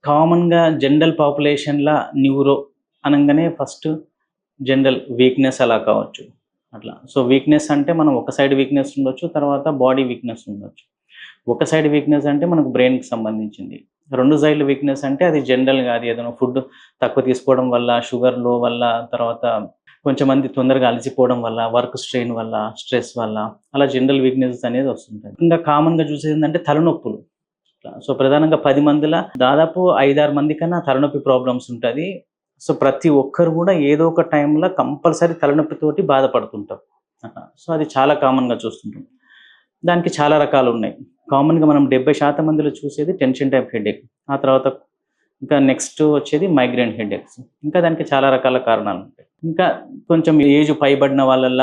కామన్‌గా general పాపులేషన్‌ల neuro అనంగానే first general weakness అలా కావచ్చు. అట్లా. సో, వీక్‌నెస్ అంటే మనం ఒక సైడ్ వీక్‌నెస్ ఉండొచ్చు. తర్వాత బాడీ వీక్‌నెస్ ఉండొచ్చు. ఒక సైడ్ వీక్‌నెస్ అంటే మనకు బ్రెయిన్‌కి సంబంధించింది. 2 సైడ్‌ల వీక్‌నెస్ అంటే అది జనరల్‌గా అది ఏదైనా ఫుడ్ తక్కువ తీసుకోవడం వల్ల, షుగర్ లో వల్ల, తర్వాత కొంచెంమంది తొందరగా అలసిపోవడం వల్ల, వర్క్ స్ట్రెయిన్ వల్ల, స్ట్రెస్ వల్ల అలా జనరల్ వీక్‌నెసెస్ అనేది వస్తుంటది. ఇంకా కామన్‌గా చూసేదేంటంటే తలనొప్పులు. సో, ప్రధానంగా 10 మందిల దాదాపు 5, 6 మందికన్నా తలనొప్పి ప్రాబ్లమ్స్ ఉంటది. సో, ప్రతి ఒక్కరు గూడా ఏదో ఒక టైంలో కంపల్సరీ తలనొప్పితోటి బాధపడుతుంటారు. సో, అది చాలా కామన్‌గా చూస్తుంటాం. దానికి చాలా రకాలున్నాయి. కామన్‌గా మనం 70% మందిలో చూసేది టెన్షన్ టైప్ హెడేక్. ఆ తర్వాత ఇంకా నెక్స్ట్ వచ్చేది మైగ్రేన్ హెడేక్స్. ఇంకా దానికి చాలా రకాల కారణాలుంటాయి. ఇంకా కొంచెం ఏజ్ పైబడిన వాళ్ళల్ల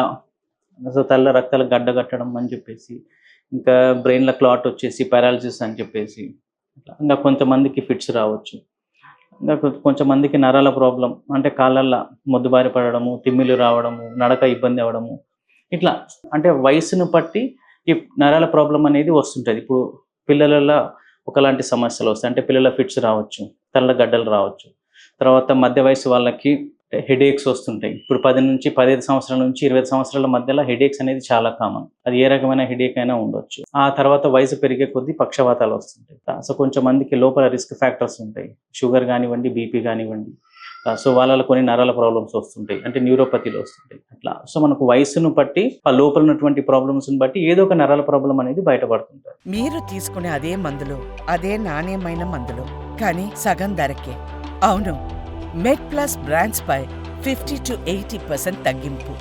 సో, తలలో రక్తాలు గడ్డగట్టడం అని చెప్పేసి, ఇంకా బ్రెయిన్‌లో క్లాట్ వచ్చేసి పారాలిసిస్ అని చెప్పేసి, ఇంకా కొంతమందికి ఫిట్స్ రావచ్చు. ఇంకా కొంచెంమందికి నరాల ప్రాబ్లమ్ అంటే కాళ్ళల్లో మొద్దుబారి పడడము, తిమ్మిర్లు రావడము, నడక ఇబ్బంది అవ్వడము. ఇట్లా అంటే వయసును బట్టి ఈ నరాల ప్రాబ్లమ్ అనేది వస్తుంటది. ఇప్పుడు పిల్లలల్ల ఒకలాంటి సమస్యలొస్తాయి. అంటే పిల్లల ఫిట్స్ రావచ్చు, తలలో గడ్డలు రావచ్చు. తర్వాత మధ్య వయస్సు వాళ్ళకి హెడేక్స్ వస్తుంటాయి. ఇప్పుడు 15 సంవత్సరాల నుంచి 20 సంవత్సరాల మధ్యలో హెడేక్స్ అనేది చాలా కామన్. అది ఏ రకమైన హెడేక్ అయినా ఉండొచ్చు. ఆ తర్వాత వయసు పెరిగే కొద్దీ పక్షవాతాలు వస్తుంటాయి. సో, కొంచెం మందికి లోపల రిస్క్ ఫ్యాక్టర్స్ ఉంటాయి. షుగర్ గానివ్వండి, బీపీ గానివ్వండి. సో, వాళ్ళలో కొన్ని నరాల ప్రాబ్లమ్స్ వస్తుంటాయి. అంటే న్యూరోపతిలు వస్తుంటాయి. అట్లా. సో, మనకు వయస్సును బట్టి, ఆ లోపల ఉన్నటువంటి ప్రాబ్లమ్స్‌ని బట్టి ఏదో ఒక నరాల ప్రాబ్లమ్ అనేది బయటపడుతుంటది. మీరు తీసుకునే అదే మందులు, అదే నాణ్యమైన మందులు, కానీ సగం ధరకే. అవును, మెడ్ ప్లస్ బ్రాండ్స్ పై 50-80% తగ్గింపు.